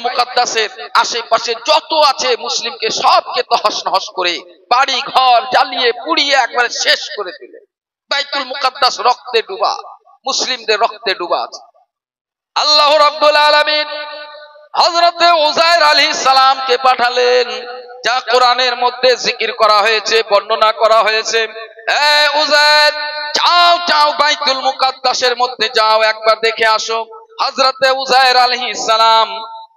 মুকাদ্দাসের আশেপাশে যত আছে মুসলিমকে সবকে তহস নহস করে বাড়ি ঘর জ্বালিয়ে পুড়িয়ে একবারে শেষ করে দিলে। বাইতুল মুকাদ্দাস রক্তে ডুবা, মুসলিমদের রক্তে ডুবা আছে। আল্লাহ রাব্বুল আলামিন হযরতে উযাইর আলাইহিস সালামকে পাঠালেন, যা কোরআনের মধ্যে জিকির করা হয়েছে, বর্ণনা করা হয়েছে। এ উযাইর, যাও যাও বাইতুল মুকাদ্দাসের মধ্যে যাও, একবার দেখে আসো। হযরতে উযাইর আলাইহিস সালাম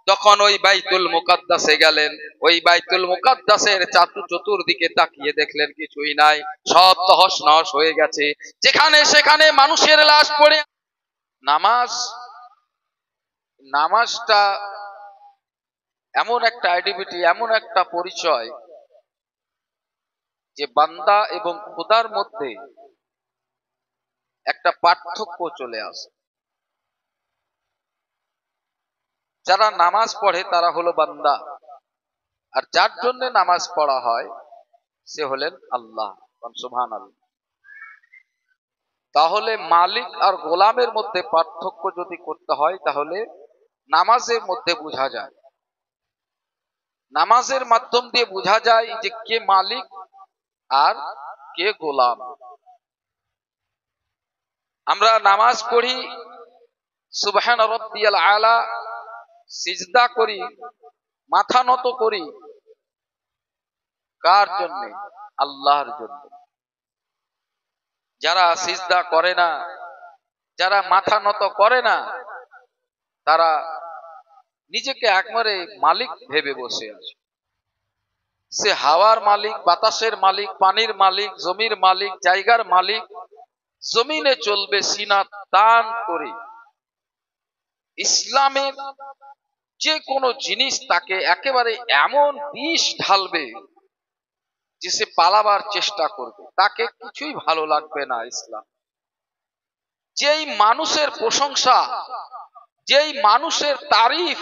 যখন ওই বাইতুল মুকাদ্দাসে গেলেন, ওই বাইতুল মুকাদ্দাসের চতুর্দিকে তাকিয়ে দেখলেন কিছুই নাই, সব তহস নহস হয়ে গেছে। যেখানে সেখানে মানুষের লাশ পড়ে। নামাজটা এমন একটা আইডেন্টিটি, এমন একটা পরিচয় যে বান্দা এবং খোদার মধ্যে একটা পার্থক্য চলে আসে। যারা নামাজ পড়ে তারা হলো বান্দা, আর যার জন্য নামাজ পড়া হয় সে হলেন আল্লাহ। সুবহানাল্লাহ। তাহলে মালিক আর গোলামের মধ্যে পার্থক্য যদি করতে হয় তাহলে নামাজের মধ্যে বোঝা যায়। নামাজের মাধ্যম দিয়ে বোঝা যায় যে কে মালিক আর কে গোলাম। আমরা নামাজ পড়ি, সুবহান রাব্বিয়াল আলা, সিজদা করি, মাথা নত করি, কার জন্য? আল্লাহর জন্য। যারা সিজদা করে না, যারা মাথা নত করে না, তারা নিজেকে একবারে মালিক ভেবে বসে আছে। সে হাওয়ার মালিক, বাতাসের মালিক, পানির মালিক, জমির মালিক, জায়গার মালিক, জমিনে চলবে সিনা তান করে। ইসলামের যে কোনো জিনিস তাকে একেবারে এমন বিষ ঢালবে যে সে পালাবার চেষ্টা করবে, তাকে কিছুই ভালো লাগবে না। ইসলাম যেই মানুষের প্রশংসা, যেই মানুষের তারিফ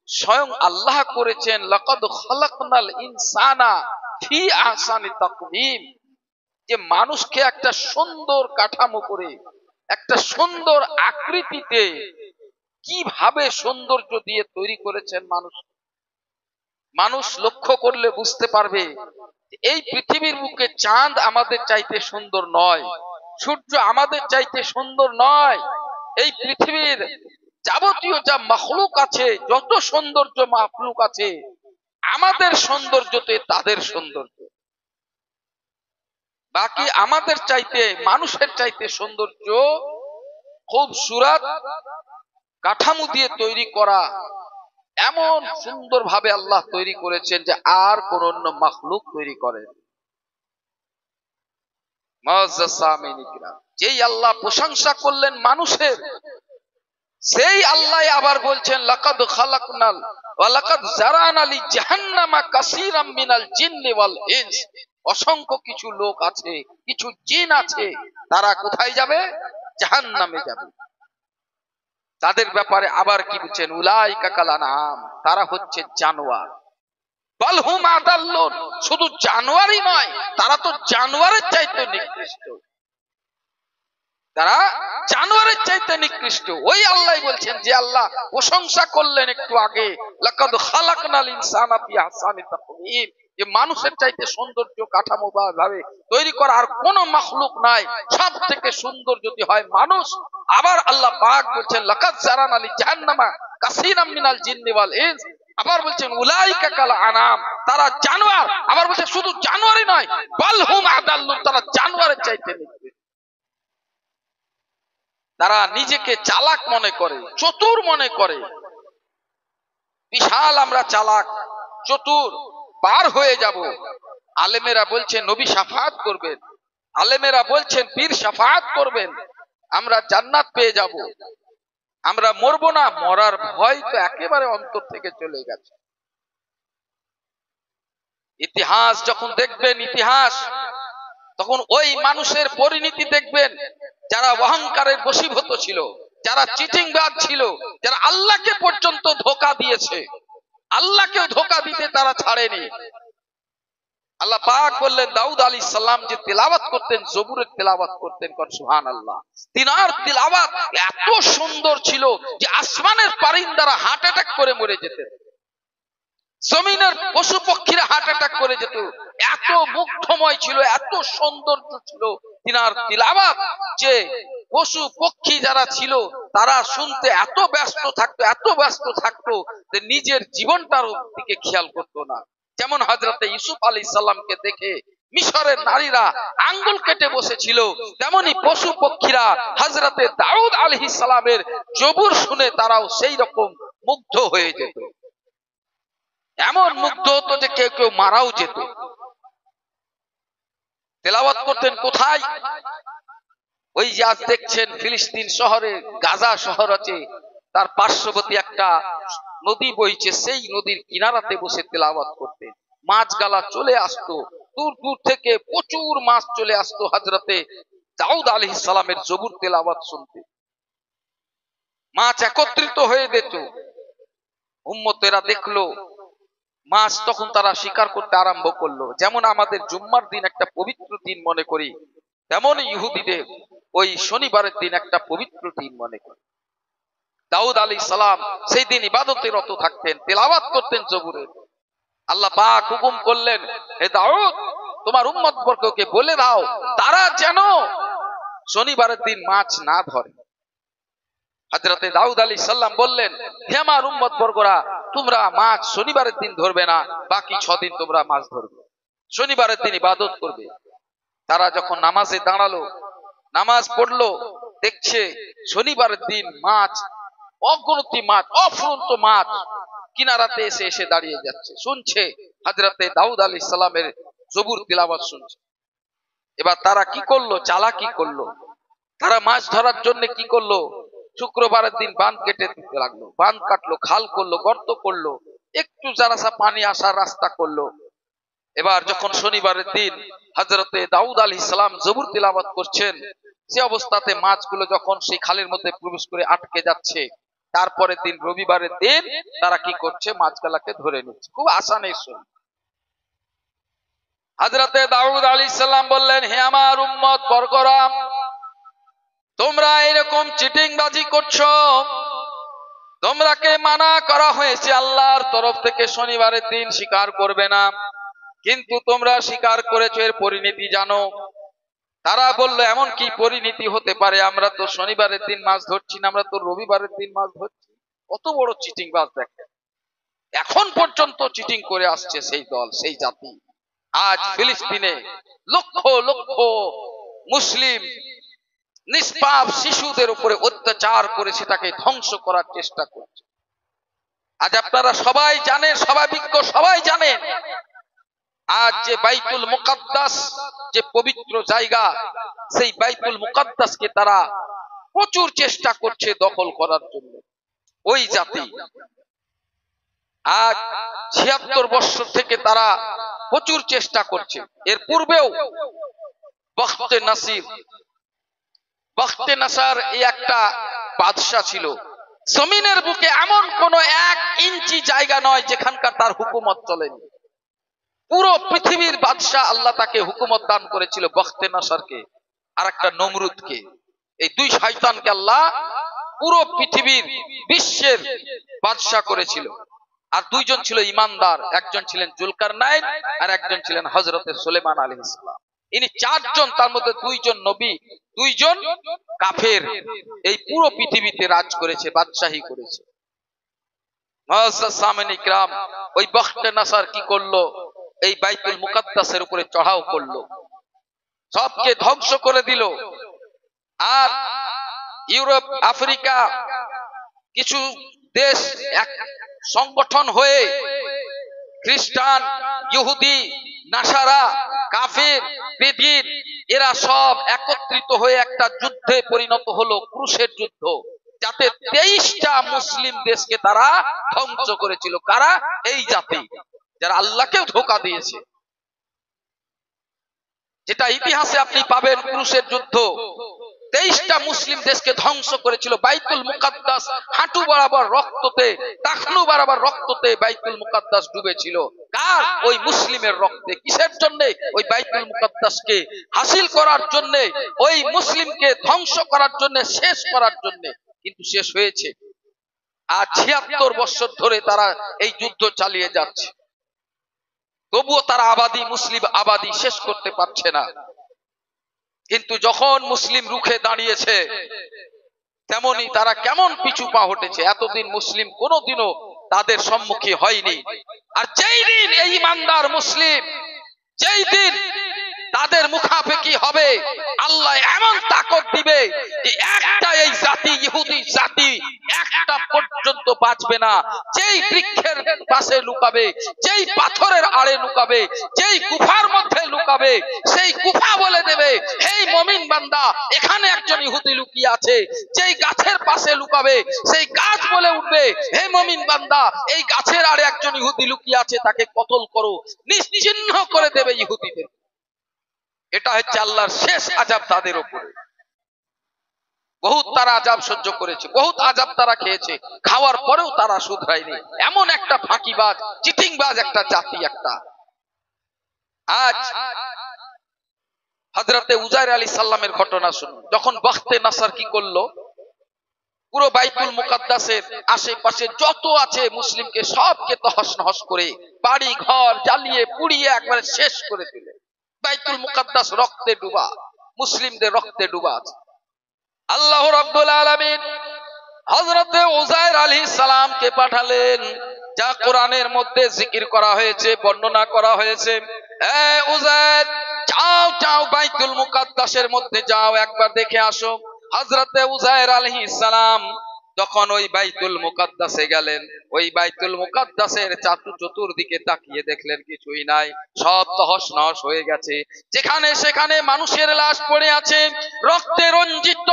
স্বয়ং আল্লাহ করেছেন, লাকাদ খালাকনাল ইনসানা ফি আহসানি তাকওয়িম, যে মানুষকে একটা সুন্দর কাঠামো করে, একটা সুন্দর আকৃতিতে কিভাবে সৌন্দর্য দিয়ে তৈরি করেছেন মানুষ লক্ষ্য করলে বুঝতে পারবে এই পৃথিবীর বুকে চাঁদ আমাদের চাইতে সুন্দর নয়, সূর্য আমাদের চাইতে সুন্দর নয়। এই পৃথিবীর যাবতীয় যা মাখলুক আছে, যত সৌন্দর্য মাখলুক আছে, আমাদের সৌন্দর্যতে তাদের সৌন্দর্য। বাকি আমাদের চাইতে, মানুষের চাইতে সৌন্দর্য খুব সুরাত কাঠামো দিয়ে তৈরি করা, এমন সুন্দর ভাবে আল্লাহ তৈরি করেছেন যে আর কোন অন্য মাখলুক তৈরি করেন। যেই আল্লাহ প্রশংসা করলেন মানুষের, সেই আল্লাহ আবার বলছেন লাকাদ খালাকনাল ওয়া লাকাদ জারানা লি জাহান্নামা কাসীরাম মিনাল জিন্নি ওয়াল ইনস। অসংখ্য কিছু লোক আছে, কিছু জিন আছে, তারা কোথায় যাবে? জাহান্নামে যাবে। তাদের ব্যাপারে আবার কি বলছেন? উলাইকা কাল আনআম, তারা হচ্ছে জানোয়ার। বাল হুম আদাল্লুন, শুধু জানোয়ারই নয়, তারা তো জানোয়ারের চাইতে নিকৃষ্ট। তারা জানোয়ারের চাইতে নিকৃষ্ট। ওই আল্লাহ বলছেন, যে আল্লাহ প্রশংসা করলেন একটু আগে, লাকাদ খালাকনাল ইনসানা ফি আহসানি তাকওয়িম, যে মানুষের চাইতে সৌন্দর্য কাঠামো ভাবে তৈরি করা আর কোন মাখলুক নাই, সব থেকে সুন্দর যদি হয় মানুষ। আবার আল্লাহ পাক বলছেন লাকাদ জারানা লি জাহান্নামা কাসীরাম মিনাল জিন্নি ওয়াল ইনস। আবার বলছেন উলাইকা কাল আনআম, তারা জানোয়ার। আবার বলছেন শুধু জানোয়ারই নয়, বাল হুম আদাল্লুন, তারা জানোয়ারের চাইতে নিকৃষ্ট। তারা নিজেকে চালাক মনে করে, চতুর মনে করে। বিশাল আমরা চালাক, চতুর, পার হয়ে যাব। আলেমেরা বলছেন নবী শাফাআত করবেন, আলেমেরা বলছেন পীর শাফাআত করবেন, আমরা জান্নাত পেয়ে যাব, আমরা মরবো না। মরার ভয় তো একেবারে অন্তর থেকে চলে গেছে। ইতিহাস যখন দেখবেন, ইতিহাস তখন ওই মানুষের পরিণতি দেখবেন যারা অহংকারের বশীভূত ছিল, যারা চিটিংবাজ ছিল, যারা আল্লাহকে পর্যন্ত ধোঁকা দিয়েছে, আল্লাহকে ধোঁকা দিতে তারা ছাড়েনি। আল্লাহ পাক বললেন দাউদ আলাইহিস সালাম যে তেলাওয়াত করতেন, জবুরের তেলাওয়াত করতেন, সুবহানাল্লাহ। তিনার তেলাওয়াত এত সুন্দর ছিল যে আসমানের পারিন্দারা হার্ট অ্যাটাক করে মরে যেতেন, জমিনের পশু পক্ষীরা হার্ট অ্যাটাক করে যেত, এত মুগ্ধময় ছিল, এত সৌন্দর্য ছিল তিনার তিলাওয়াত যে পশু পক্ষী যারা ছিল তারা শুনতে এত ব্যস্ত থাকতো যে নিজের জীবনটার দিকে খেয়াল করতো না। যেমন হযরতে ইউসুফ আলাইহিস সালামকে দেখে মিশরের নারীরা আঙ্গুল কেটে বসেছিল, তেমনি পশু পক্ষীরা হযরতে দাউদ আলাইহিস সালামের জবুর শুনে তারাও সেই রকম মুগ্ধ হয়ে যেত, এমন মুগ্ধ হতো যে কেউ কেউ মারাও যেত। তেলাওয়াত করতেন কোথায়? ওই যে আজ দেখছেন ফিলিস্তিন শহরে, গাজা শহর আছে, তার পার্শ্ববর্তী একটা নদী বইছে, সেই নদীর কিনারাতে বসে তেলাওয়াত করতেন। মাছ গালা চলে আসতো, দূর দূর থেকে প্রচুর মাছ চলে আসতো হযরতে দাউদ আলাইহিস সালামের জবুর তেলাওয়াত শুনতে। মাছ একত্রিত হয়ে যেত, উম্মতেরা দেখলো মাছ, তখন তারা শিকার করতে আরম্ভ করলো। যেমন আমাদের জুম্মার দিন একটা পবিত্র দিন মনে করি, তেমন ইহুদিদের ওই শনিবারের দিন একটা পবিত্র দিন মনে করে। দাউদ আলাইহিস সালাম সেই দিন ইবাদতে রত থাকতেন, তেলাওয়াত করতেন জবুরের। আল্লাহ পাক হুকুম করলেন, হে দাউদ, তোমার উম্মতবর্গকে বলে দাও তারা যেন শনিবারের দিন মাছ না ধরে। হযরতে দাউদ আলাইহিস সালাম বললেন, হে আমার উম্মতবর্গরা, তোমরা মাছ শনিবারের দিন ধরবে না, বাকি 6 দিন তোমরা মাছ ধরবে, শনিবারের দিন ইবাদত করবে। তারা যখন নামাজে দাঁড়ালো, নামাজ পড়লো, দেখছে শনিবারের দিন মাছ, অগণতি মাছ, অফুরন্ত মাছ কিনারাতে এসে এসে দাঁড়িয়ে যাচ্ছে, শুনছে হযরতে দাউদ আলাইহিস সালামের জবুর তিলাওয়াত শুনছে। এবার তারা কি করলো? চালাকি করলো। তারা মাছ ধরার জন্য কি করলো? শুক্রবারের দিন বাঁধ কেটে দিতে লাগলো, বাঁধ কাটলো, খাল করলো, গর্ত করলো, একটু জারাসা পানি আসার রাস্তা করলো। এবার যখন শনিবারের দিন হযরতে দাউদ আলাইহিস সালাম জবুর তিলাওয়াত করছেন, সে অবস্থাতে মাছগুলো যখন সেই খালের মধ্যে প্রবেশ করে আটকে যাচ্ছে, তারপরের দিন রবিবারের দিন তারা কি করছে? মাছগুলাকে ধরে নিচ্ছে। খুব আসানের সঙ্গে হযরতে দাউদ আলাইহিস সালাম বললেন, হে আমার উম্মত বর্গরা, তোমরা এরকম চিটিংবাজি করছো, তোমরাকে মানা করা হয়েছে আল্লাহর তরফ থেকে শনিবারের দিন শিকার করবে না, কিন্তু তোমরা শিকার করেছো, এর পরিণতি জানো। তারা বলল, এমন কি পরিণতি হতে পারে? আমরা তো শনিবারের দিন মাছ ধরছি না, আমরা তো রবিবারের দিন মাছ ধরছি। কত বড় চিটিংবাজ দেখেন, এখন পর্যন্ত চিটিং করে আসছে সেই দল, সেই জাতি। আজ ফিলিস্তিনে লক্ষ লক্ষ মুসলিম নিষ্পাপ শিশুদের উপরে অত্যাচার করে সেটাকে ধ্বংস করার চেষ্টা করছে। আজ আপনারা সবাই জানেন, স্বাভাবিক সবাই জানেন, আজ যে বাইতুল মুকাদ্দাস, যে পবিত্র জায়গা, সেই বাইতুল মুকাদ্দাসকে তারা প্রচুর চেষ্টা করছে দখল করার জন্য। ওই জাতি আজ ৭৬ বছর থেকে তারা প্রচুর চেষ্টা করছে। এর পূর্বেও বখতে নাসার এই একটা বাদশা ছিল। জমিনের বুকে এমন কোন 1 ইঞ্চি জায়গা নয় যেখানকার তার হুকুমত চলেনি। পুরো পৃথিবীর বাদশা আল্লাহ তাকে হুকুমত দান করেছিল, বখতে নাসারকে আর একটা নমরুদকে। এই 2 শয়তানকে আল্লাহ পুরো পৃথিবীর বিশ্বের বাদশা করেছিল। আর 2 জন ছিল ইমানদার, একজন ছিলেন জুলকারনাইন আর একজন ছিলেন হযরতে সুলেমান আলাইহিস সালাম। ইনি 4 জন, তার মধ্যে 2 জন নবী, 2 জন কাফের, এই পুরো পৃথিবীতে রাজ করেছে, বাদশাহী করেছে। মুআজ্জাজ সামিন ইকরাম, ওই বখতে নাসার কি করলো? এই বাইতুল মুকাদ্দাসের উপরে চড়াও করলো, সবকে ধ্বংস করে দিল। আর ইউরোপ, আফ্রিকা কিছু দেশ এক সংগঠন হয়ে খ্রিস্টান, ইহুদি, নাসারা, কাফির, বেদিন, এরা সব একত্রিত হয়ে একটা যুদ্ধে পরিণত হলো, ক্রুশের যুদ্ধ, যাতে 23টা মুসলিম দেশকে তারা ধ্বংস করেছিল। কারা? এই জাতি, যারা আল্লাহকেও ধোঁকা দিয়েছে। যেটা ইতিহাসে আপনি পাবেন, ক্রুশের যুদ্ধ, 23টা মুসলিম দেশকে ধ্বংস করেছিল। বাইতুল মুকাদ্দাস হাঁটু বরাবর রক্ততে, টাকনু বরাবর রক্ততে বাইতুল মুকাদ্দাস ডুবেছিল। কার? ওই মুসলিমের রক্তে। কিসের জন্য? ওই বাইতুল মুকাদ্দাসকে হাসিল করার জন্য, ওই মুসলিমকে ধ্বংস করার জন্য, শেষ করার জন্য। কিন্তু শেষ হয়েছে। আর 76 বছর ধরে তারা এই যুদ্ধ চালিয়ে যাচ্ছে, তবুও তারা আবাদি, মুসলিম আবাদি শেষ করতে পারছে না। কিন্তু যখন মুসলিম রুখে দাঁড়িয়েছে, তেমনি তারা কেমন পিছু পা হটেছে। এতদিন মুসলিম কোনোদিনও তাদের সম্মুখীন হয়নি। আর যেই দিন এই ইমানদার মুসলিম, যেই দিন তাদের মুখাপেক্ষি হবে, আল্লাহ এমন তাকত দিবে যে একটা এই জাতি, ইহুদি জাতি একটা পর্যন্ত বাঁচবে না। যেই বৃক্ষের পাশে লুকাবে, যেই পাথরের আড়ে লুকাবে, যেই গুফার মধ্যে লুকাবে, সেই গুফা বলে দেবে, হে মুমিন বান্দা, এখানে একজন ইহুদি লুকিয়ে আছে। যেই গাছের পাশে লুকাবে, সেই গাছ বলে উঠবে, হে মুমিন বান্দা, এই গাছের আড়ে একজন ইহুদি লুকিয়ে আছে, তাকে কতল করো। নিশ্চিহ্ন করে দেবে ইহুদিদের। এটা হচ্ছে আল্লাহর শেষ আযাব তাদের উপরে। বহুত তারা আযাব সহ্য করেছে, বহুত আযাব তারা খেয়েছে, খাওয়ার পরেও তারা শুধরায়নি। এমন একটা ফাঁকিবাজ, চিটিংবাজ একটা জাতি একটা। আজ হযরতে উজাইর আলাইহিস সালামের ঘটনা শুনুন। যখন বখতে নাসার কি করলো, পুরো বাইতুল মুকাদ্দাসের আশেপাশে যত আছে মুসলিমকে সবকে তহস নহস করে, বাড়ি ঘর জ্বালিয়ে পুড়িয়ে একবারে শেষ করে দিলে। বাইতুল মুকাদ্দাস রক্তে ডুবা, মুসলিমদের রক্তে ডুবা আছে। আল্লাহ রাব্বুল আলামিন হযরতে উজাইর আলাইহিস সালামকে পাঠালেন, যা কোরআনের মধ্যে জিকির করা হয়েছে, বর্ণনা করা হয়েছে। এ উজাইর, যাও যাও বাইতুল মুকাদ্দাসের মধ্যে যাও, একবার দেখে আসো। হযরতে উজাইর আলাইহিস সালাম যখন ওই বাইতুল মুকাদ্দাসে গেলেন, ওই বাইতুল মুকাদ্দাসের চতুর্দিকে তাকিয়ে দেখলেন কিছুই নাই, সব তহস নহস হয়ে গেছে। যেখানে সেখানে মানুষের লাশ পড়ে আছে, রক্তে রঞ্জিত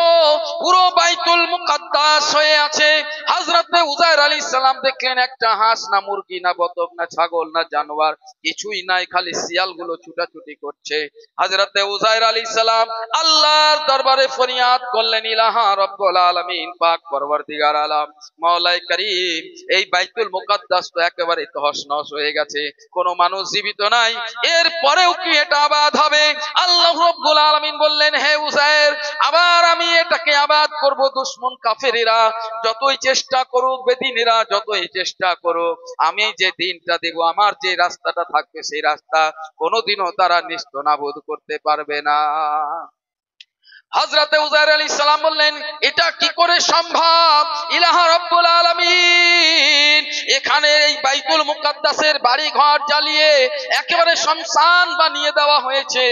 পুরো বাইতুল মুকাদ্দাস হয়ে আছে। হযরতে উজাইর আলাইহিস সালাম দেখলেন একটা হাঁস না মুরগি না বতক না ছাগল না জানোয়ার কিছুই নাই, খালি শিয়ালগুলো ছুটাছুটি করছে। হযরতে উজাইর আলাইহিস সালাম আল্লাহর দরবারে ফরিয়াদ করলেন, ইলাহা রাব্বুল আলামিন, পাক পরওয়ারদিগার আলম, মাওলাই করিম, এই বাইতুল মুকাদ্দাস তো একেবারে তহস নহস হয়ে গেছে, কোনো মানুষ জীবিত নাই, এর পরেও কি এটা আবাদ হবে? আল্লাহ রাব্বুল আলামিন বললেন, হে উজাইর, আবার আমি এটাকে আবাদ করব। দুশমন কাফেরেরা যতই চেষ্টা করুক, বেদিনেরা যতই চেষ্টা করুক, আমি যে দিনটা দেব, আমার যে রাস্তাটা থাকবে, সেই রাস্তা কোনোদিনও তারা নিস্তেনাবুদ করতে পারবে না। হযরতে উজাইর আলাইহিস সালাম বললেন, এটা কি করে সম্ভব? ইলাহা রাব্বুল আলামিন এখানে এই বাইতুল মুকাদ্দাসের বাড়ি ঘর জ্বালিয়ে একেবারে শ্মশান বানিয়ে দেওয়া হয়েছে,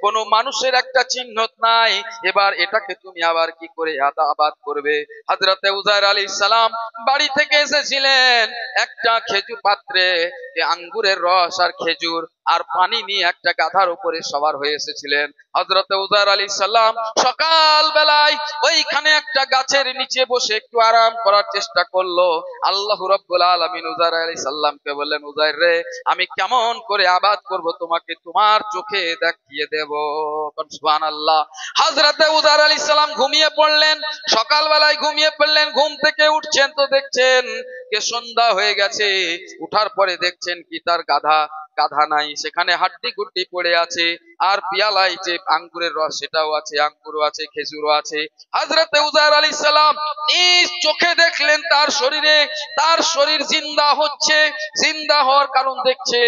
কোনো মানুষের একটা চিহ্ন নাই, এবার এটাকে তুমি আবার কি করে আবাদ করবে? হযরতে উজাইর আলাইহিস সালাম বাড়ি থেকে এসেছিলেন একটা খেজুর পাত্রে, আঙ্গুরের রস আর খেজুর আর পানি নিয়ে একটা গাধার উপরে সবার হয়ে এসেছিলেন। হযরতে উজাইর আলাইহিস সালাম সকাল বেলায় ওইখানে একটা গাছের নিচে বসে একটু আরাম করার চেষ্টা করলো। আল্লাহ রাব্বুল আলামিন উজাইর আলাইহিস সালামকে বললেন, উজাইর রে, আমি কেমন করে আবাদ করব তোমাকে তোমার চোখে দেখিয়ে দেব। সুবহানাল্লাহ। হযরতে উজাইর আলাইহিস সালাম ঘুমিয়ে পড়লেন। সকাল বেলায় ঘুমিয়ে পড়লেন, ঘুম থেকে উঠছেন তো দেখছেন যে সন্ধ্যা হয়ে গেছে। উঠার পরে দেখছেন কি তার গাধা নাই, সেখানে হাড্ডি গুড্ডি পড়ে আছে, আর পিয়ালায় যে আঙ্গুরের রস সেটাও আছে, আঙ্গুরও আছে, খেজুরও আছে। হযরতে উজাইর আলাইহিস সালাম নিজ চোখে দেখলেন তার শরীর জিন্দা হচ্ছে। জিন্দা হওয়ার কারণ দেখছে।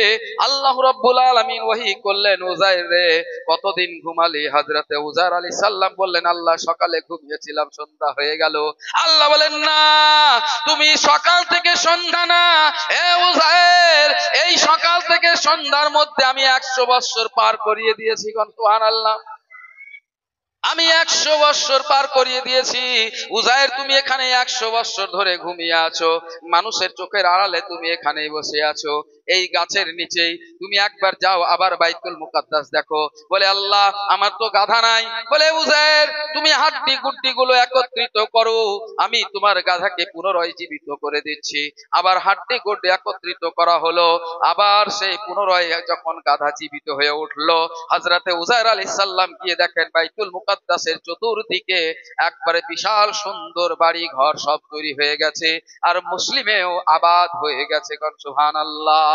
আল্লাহ রাব্বুল আলামিন ওহী করলেন, উজাইর রে, কতদিন ঘুমালি? হযরতে উজাইর আলাইহিস সালাম বললেন, আল্লাহ সকালে ঘুমিয়েছিলাম, সন্ধ্যা হয়ে গেল। আল্লাহ বলেন, না, তুমি সকাল থেকে সন্ধ্যা না, এ উজাইর, এই সকাল থেকে সন্ধ্যার মধ্যে আমি 100 বছর পার করিয়ে দিয়েছি। সুবহানাল্লাহ। আমি 100 বছর পার করিয়ে দিয়েছি। উজাইর, তুমি এখানে 100 বছর ধরে ঘুমিয়ে আছো, মানুষের চোখের আড়ালে তুমি এখানেই বসে আছো, এই গাছের নিচেই। তুমি একবার যাও, আবার বাইতুল মুকাদ্দাস দেখো। বলে, আল্লাহ, আমার তো গাধা নাই। বলে, উজাইর, তুমি হাড্ডি গুড্ডি গুলো একত্রিত করো, আমি তোমার গাধাকে পুনরায় জীবিত করে দিচ্ছি। আবার হাড্ডি গুড্ডি একত্রিত করা হলো। আবার সেই পুনরায় যখন গাধা জীবিত হয়ে উঠলো, হযরতে উজাইর আলাইহিস সালাম গিয়ে দেখেন বাইতুল মুকাদ্দাস মুকাদ্দাসের চতুর্দিকে একবারে বিশাল সুন্দর বাড়ি ঘর সব তৈরি হয়ে গেছে, আর মুসলিমেও আবাদ হয়ে গেছে। সুবহানাল্লাহ।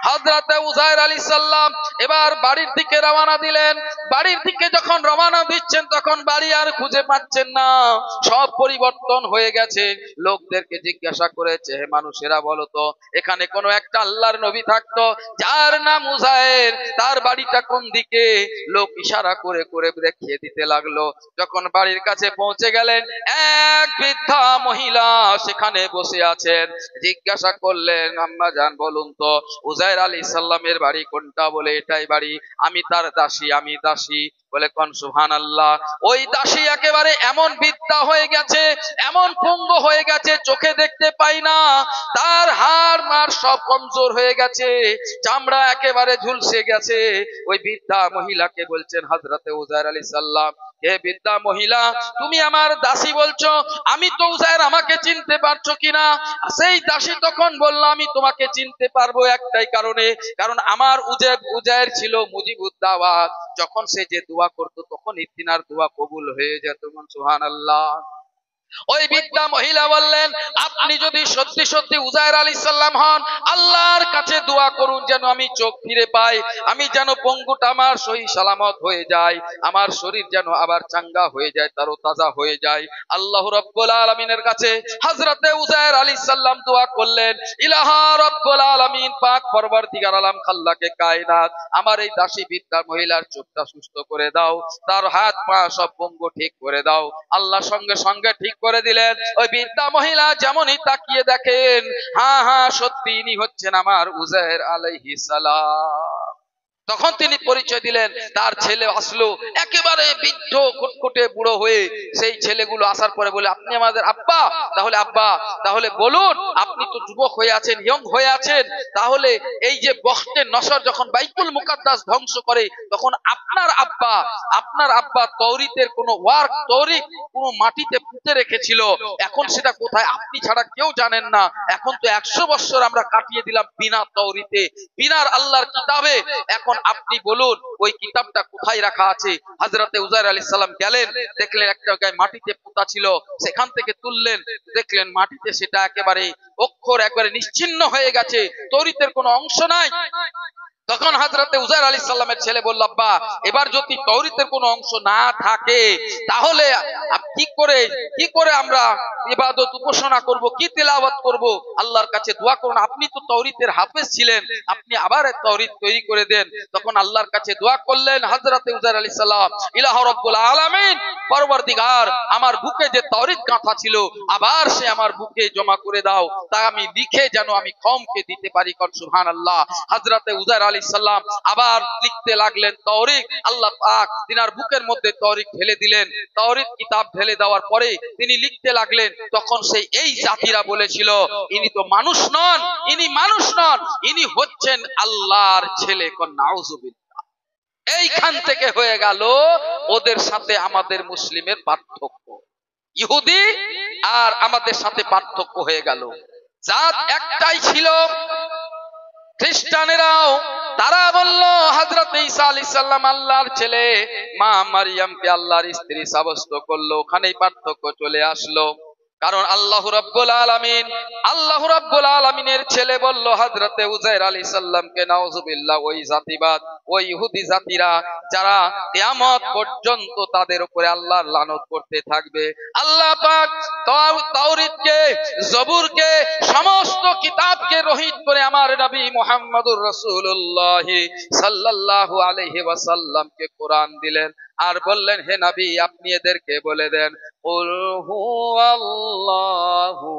হযরতে উযাইর আলাইহিস সালাম এবার বাড়ির দিকে রওনা দিলেন। বাড়ির দিকে যখন রওনা দিচ্ছেন তখন বাড়ি আর খুঁজে পাচ্ছেন না, সব পরিবর্তন হয়ে গেছে। লোকদেরকে জিজ্ঞাসা করেছে, হে মানুষেরা বলো তো, এখানে কোনো একটা আল্লাহর নবী থাকতো যার নাম উযাইর, তার বাড়িটা কোন দিকে? লোক ইশারা করে করে দেখিয়ে দিতে লাগলো। যখন বাড়ির কাছে পৌঁছে গেলেন, এক বৃদ্ধা মহিলা সেখানে বসে আছেন। জিজ্ঞাসা করলেন, আম্মা জান বলুন তো উযাইর আলাইহিস সালামের বাড়ি কোনটা? বলে এটাই বাড়ি, আমি তার দাসী, আমি দাসী। বলে কোন সুবহানাল্লাহ। ওই দাসী একেবারে এমন বৃদ্ধা হয়ে গেছে, এমন পঙ্গু হয়ে গেছে, চোখে দেখতে পাই না, তার হাড় মার সব কমজোর হয়ে গেছে, চামড়া একেবারে ঝুলসে গেছে। ওই বৃদ্ধা মহিলাকে বলছেন হযরতে উযাইর আলাইহিস সালাম, হে বৃদ্ধা মহিলা, তুমি আমার দাসী বলছো, আমি তো উযাইর, আমাকে চিনতে পারছো কিনা? সেই দাসী তখন বলল, আমি তোমাকে চিনতে পারবো একটাই কারণে, কারণ আমার উযাইর ছিল মুজিবুদ দাওয়াত, যখন সে যে দোয়া করতো তখন তিনার দোয়া কবুল হয়ে যেত। সুবহানাল্লাহ। ওই বৃদ্ধা মহিলা বললেন, আপনি যদি সত্যি সত্যি উযাইর আলাইহিস সালাম হন, আল্লাহর কাছে দোয়া করুন যেন আমি চোখ ফিরে পাই, আমি যেন পঙ্গুটা আমার সহি সালামত হয়ে যায়, আমার শরীর যেন আবার চাঙ্গা হয়ে যায়, তাজা হয়ে যায়। আল্লাহ রাব্বুল আলামিনের কাছে হযরতে উযাইর আলাইহিস সালাম দোয়া করলেন, ইলাহা রাব্বুল আলামিন, পাক পরবর্তীকার আলম খাল্লাকে কায়নাত, আমার এই দাসী বৃদ্ধা মহিলার চোখটা সুস্থ করে দাও, তার হাত পা সব পঙ্গু ঠিক করে দাও। আল্লাহ সঙ্গে সঙ্গে ঠিক করে দিলেন। ওই বৃদ্ধা মহিলা যেমনই তাকিয়ে দেখেন, হ্যাঁ হ্যাঁ সত্যি ইনি হচ্ছেন আমার উযাইর আলাইহিস সালাম। তখন তিনি পরিচয় দিলেন, তার ছেলে আসলো একেবারে বৃদ্ধ কুটকুটে বুড়ো হয়ে। সেই ছেলেগুলো আসার পরে বলে, আপনি আমাদের আব্বা? তাহলে আব্বা, তাহলে বলুন, আপনি তো যুবক হয়ে আছেন, ইয়ং হয়ে আছেন, তাহলে এই যে বখতে নসর যখন বাইতুল মুকাদ্দাস ধ্বংস করে, তখন আপনার আব্বা তৌরিতের কোন ওয়ার্ক, তৌরিত কোন মাটিতে পুঁতে রেখেছিল, এখন সেটা কোথায়? আপনি ছাড়া কেউ জানেন না। এখন তো 100 বছর আমরা কাটিয়ে দিলাম বিনা তৌরিতে, বিনার আল্লাহর কিতাবে, এখন আপনি বলুন ওই কিতাবটা কোথায় রাখা আছে? হযরতে উযাইর আলাইহিস সালাম গেলেন, দেখলেন একটা জায়গায় মাটিতে পোঁতা ছিল, সেখান থেকে তুললেন, দেখলেন মাটিতে সেটা একেবারে অক্ষর একবারে নিশ্চিহ্ন হয়ে গেছে, তৌরিতের কোনো অংশ নাই। তখন হযরতে উযাইর আলাইহিস সালামের ছেলে বলল, আব্বা, এবার যদি তৌরিতের কোনো অংশ না থাকে তাহলে কি করে আমরা ইবাদত উপাসনা করব, কি তেলাওয়াত করব? আল্লাহর কাছে দোয়া করুন, আপনি তো তৌরিতের হাফেজ ছিলেন, আপনি আবার তৌরিত তৈরি করে দেন। তখন আল্লাহর কাছে দোয়া করলেন হযরতে উযাইর আলাইহিস সালাম, ইলাহা রাব্বুল আলামিন, পরবর্তীগার, আমার বুকে যে তৌরিত গাঁথা ছিল আবার সে আমার বুকে জমা করে দাও, তা আমি লিখে যেন আমি কওমকে দিতে পারি। সুবহানাল্লাহ। হযরতে উযাইর আলাইহিস সালাম আবার লিখতে লাগলেন তৌরিত, আল্লাহ পাক তিনার বুকের মধ্যে তৌরিত ঢেলে দিলেন। তৌরিত কিতাব ঢেলে দেওয়ার পরে তিনি লিখতে লাগলেন, তখন সেই এই জাতিরা বলেছিল, ইনি তো মানুষ নন, ইনি মানুষ নন, ইনি হচ্ছেন আল্লাহর ছেলে। নাউযুবিল্লাহ। এইখান থেকে হয়ে গেল ওদের সাথে আমাদের মুসলিমের পার্থক্য, ইহুদি আর আমাদের সাথে পার্থক্য হয়ে গেল। জাত একটাই ছিল। খ্রিস্টানেরাও তারা বলল হযরত ঈসা আলাইহিস সালাম আল্লাহর ছেলে, মা মারইয়ামকে আল্লাহর স্ত্রী সাব্যস্ত করলো, ওখানেই পার্থক্য চলে আসলো। কারণ আল্লাহ রাব্বুল আলামিনের ছেলে বলল হযরতে উযাইর আলাইহিস সালামকে, নাউযুবিল্লাহ। ওই জাতিবাদ, ওই ইহুদি জাতিরা যারা কিয়ামত পর্যন্ত তাদের উপরে আল্লাহর লানত করতে থাকবে। আল্লাহ পাক তাওরীতকে, জবুরকে, সমস্ত কিতাবকে রহিত করে আমার নবী মুহাম্মদুর রাসূলুল্লাহ সাল্লাল্লাহু আলাইহি ওয়াসাল্লামকে কোরআন দিলেন, আর বললেন, হে নবী, আপনি এদেরকে বলে দেন, কুল হুয়াল্লাহু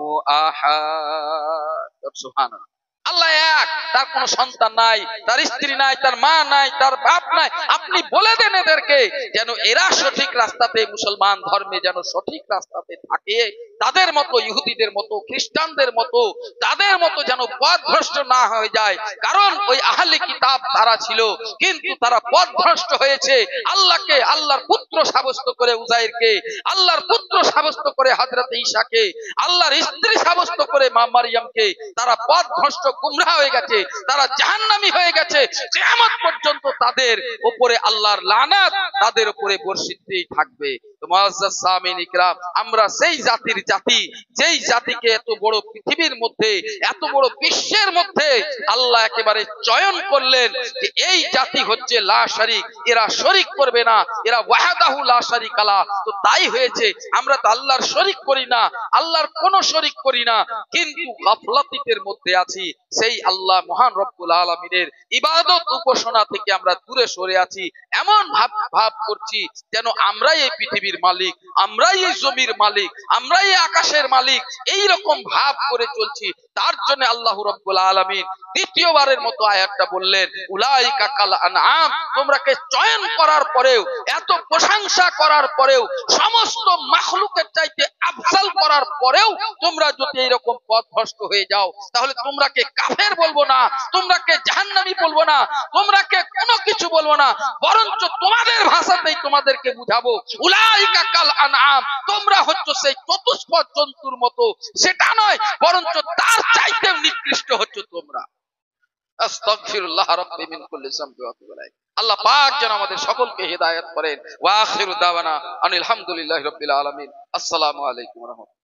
আহাদ। সুবহানাল্লাহ। আল্লাহ এক, তার কোনো সন্তান নাই, তার স্ত্রী নাই, তার মা নাই, তার বাপ নাই। আপনি বলে দেন এদেরকে যেন এরা সঠিক রাস্তাতে, মুসলমান ধর্মে যেন সঠিক রাস্তাতে থাকে, তাদের মতো, ইহুদিদের মতো, খ্রিস্টানদের মতো, তাদের মতো যেন পথভ্রষ্ট না হয়ে যায়। কারণ ওই আহলে কিতাব তারা ছিল, কিন্তু তারা পথভ্রষ্ট হয়েছে। আল্লাহকে আল্লাহর পুত্র সাব্যস্ত করে উযাইরকে, আল্লাহর পুত্র সাব্যস্ত করে হযরত ঈসাকে, আল্লাহর স্ত্রী সাব্যস্ত করে মা মারইয়ামকে তারা পথভ্রষ্ট গুমরাহ হয়ে গেছে, তারা জাহান্নামী হয়ে গেছে। কিয়ামত পর্যন্ত তাদের উপরে আল্লাহর লানাত তাদের উপরে বর্ষিতই থাকবে। তো মুআজ্জাজ সামিন ইকরাম, আমরা সেই জাতির জাতি, যেই জাতিকে এত বড় পৃথিবীর মধ্যে, এত বড় বিশ্বের মধ্যে আল্লাহ একেবারে চয়ন করলেন যে এই জাতি হচ্ছে লা শারিক, এরা শরিক করবে না, এরা ওয়াহদাহু লা শারিকা লা। তো তাই হয়েছে, আমরা তো আল্লাহর শরিক করি না, আল্লাহর কোনো শরিক করি না, কিন্তু গাফলাতিতের মধ্যে আছি। সেই আল্লাহ মহান রব্বুল আলামিনের ইবাদত উপাসনা থেকে আমরা দূরে সরে আছি। এমন ভাব করছি যেন আমরাই এই পৃথিবীর মালিক, আমরাই এই জমির মালিক, আমরাই এই আকাশের মালিক, এই রকম ভাব করে চলছি। তার জন্য আল্লাহ রাব্বুল আলামিন দ্বিতীয়বারের মতো আয়াতটা বললেন, উলাইকা কাল আনআম। তোমরাকে চয়ন করার পরেও, এত প্রশংসা করার পরেও, সমস্ত মাখলুকের চাইতে আফজাল করার পরেও তোমরা যদি এরকম পথভ্রষ্ট হয়ে যাও, তাহলে তোমরাকে কাফের বলবো না, তোমরাকে জাহান্নামী বলবো না, তোমরাকে কোনো কিছু বলবো না, বরঞ্চ তোমাদের ভাষাতেই তোমাদেরকে বুঝাবো, উলাইকা কাল আনআম। তোমরা হচ্ছে সেই চতুষ্পদ জন্তুর মতো, সেটা নয়, বরঞ্চ তার চাইতে নিকৃষ্ট হচ্ছে তোমরা। আস্তাগফিরুল্লাহ রাব্বি মিন কুল্লি যামবি ওয়া আতুবু ইলাইহি। আল্লাহ পাক যেন আমাদের সকলকে হিদায়াত করেন। ওয়া আখিরু দাওয়ানা আনিল হামদুলিল্লাহি রাব্বিল আলামিন। আসসালামু আলাইকুম ওয়া রাহমাতুল্লাহ।